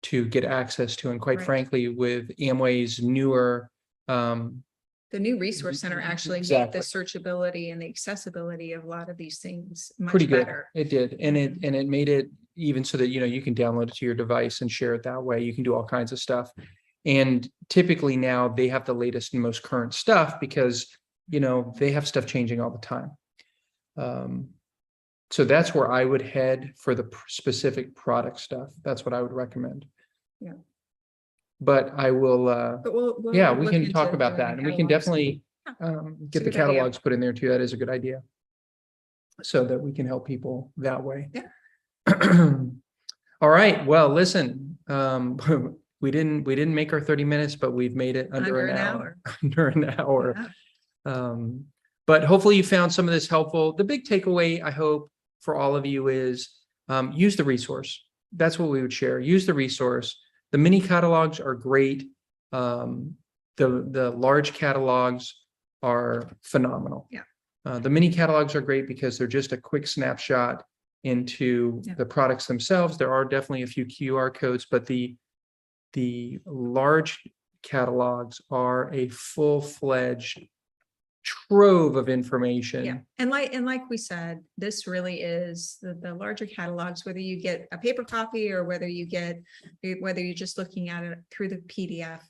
to get access to, and quite Right. frankly, with Amway's newer The new resource center actually made Exactly. the searchability and the accessibility of a lot of these things much pretty good. better. It did, and it made it even so that you can download it to your device and share it that way. You can do all kinds of stuff. And typically now they have the latest and most current stuff because they have stuff changing all the time. So that's where I would head for the specific product stuff. That's what I would recommend. Yeah. But I will But we'll yeah, we look can into talk about doing that, the and we can catalogs. definitely It's a get the good idea. catalogs put in there too. That is a good idea. So that we can help people that way. Yeah. All right. Well, listen, we didn't make our 30 minutes, but we've made it under an hour. Under an hour. Yeah. But hopefully you found some of this helpful. The big takeaway, I hope, for all of you is use the resource. That's what we would share. Use the resource. The mini catalogs are great. The large catalogs are phenomenal. Yeah. The mini catalogs are great because they're just a quick snapshot into Yeah. the products themselves. There are definitely a few QR codes, but the large catalogs are a full-fledged trove of information. Yeah, and like we said, this really is the larger catalogs, whether you get a paper copy or whether you're just looking at it through the PDF.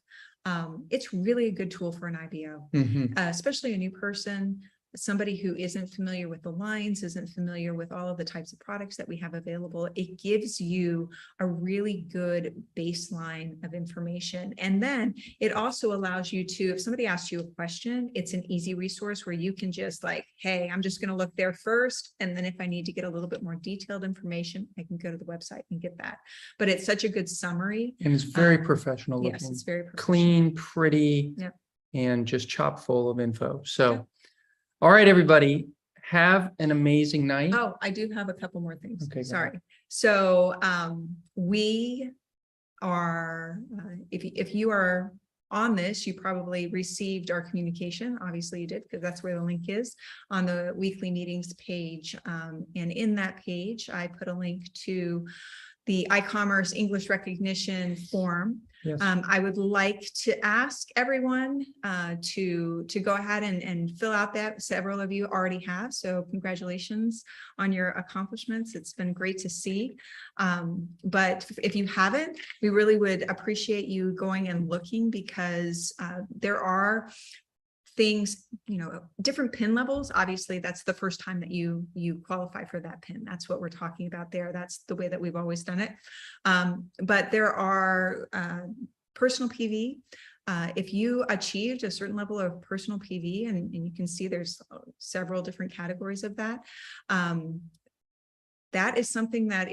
It's really a good tool for an IBO, Mhm. especially a new person, somebody who isn't familiar with the lines, isn't familiar with all of the types of products that we have available. It gives you a really good baseline of information. And then it also allows you to, if somebody asks you a question, it's an easy resource where you can just hey, I'm just going to look there first. And then if I need to get a little bit more detailed information, I can go to the website and get that. But it's such a good summary. And it's very professional Yes, looking, it's very professional. clean, pretty, Yep. and just chock full of info. So, all right, everybody, have an amazing night. Oh, I do have a couple more things. Okay, go Sorry. So we are, if you are on this, you probably received our communication. Obviously you did, because that's where the link is on the weekly meetings page. And in that page, I put a link to the iCommerce English recognition form. Yes. I would like to ask everyone to go ahead and fill out that. Several of you already have, so congratulations on your accomplishments. It's been great to see. But if you haven't, we really would appreciate you going and looking, because there are things, different PIN levels. Obviously, that's the first time that you qualify for that PIN. That's what we're talking about there. That's the way that we've always done it. But there are personal PV, If you achieved a certain level of personal PV, and you can see there's several different categories of that, that is something that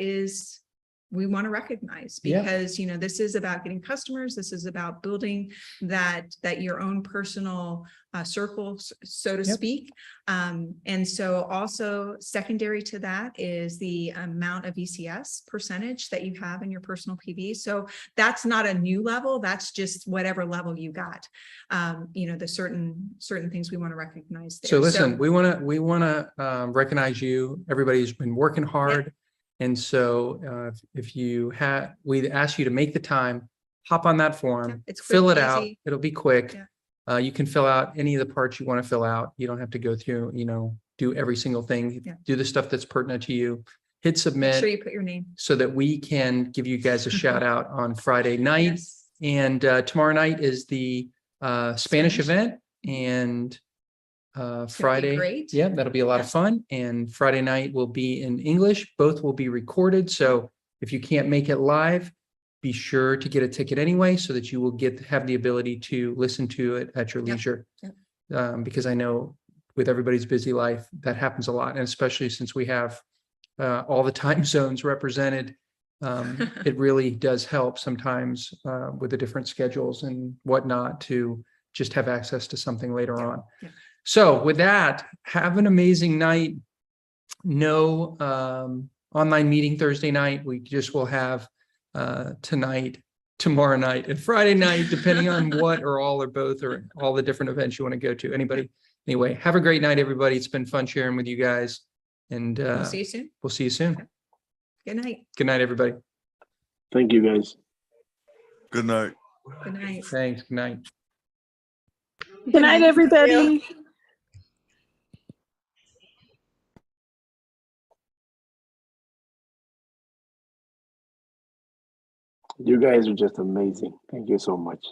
we want to recognize, Yeah. because, this is about getting customers. This is about building that your own personal circle, so to Yep. speak. And so also secondary to that is the amount of ECS percentage that you have in your personal PV. So that's not a new level. That's just whatever level you got. The certain things we want to recognize there. So listen, we want to recognize you. Everybody's been working hard. And so if we ask you to make the time, hop on that form, Yeah, it's fill quick, it out. easy. It'll be quick. Yeah. You can fill out any of the parts you want to fill out. You don't have to go through, do every single thing. Yeah. Do the stuff that's pertinent to you. Hit Make submit sure you put your name. so that we can give you guys a shout out on Friday night. Yes. And tomorrow night is the Spanish event, and Friday. Great. Yeah, that'll be a lot of fun. And Friday night will be in English. Both will be recorded. So if you can't make it live, be sure to get a ticket anyway, so that you will have the ability to listen to it at your Yep. leisure. Yep. Because I know with everybody's busy life, that happens a lot. And especially since we have all the time zones represented, it really does help sometimes with the different schedules and whatnot to just have access to something later on. Yeah. So with that, have an amazing night. No online meeting Thursday night. We just will have tonight, tomorrow night, and Friday night, depending on what or all or both or all the different events you want to go to. Anyway, have a great night, everybody. It's been fun sharing with you guys. And We'll see you soon. we'll see you soon. Good night. Good night, everybody. Thank you, guys. Good night. Good night. Thanks. Good night. Good night, everybody. You guys are just amazing. Thank you so much.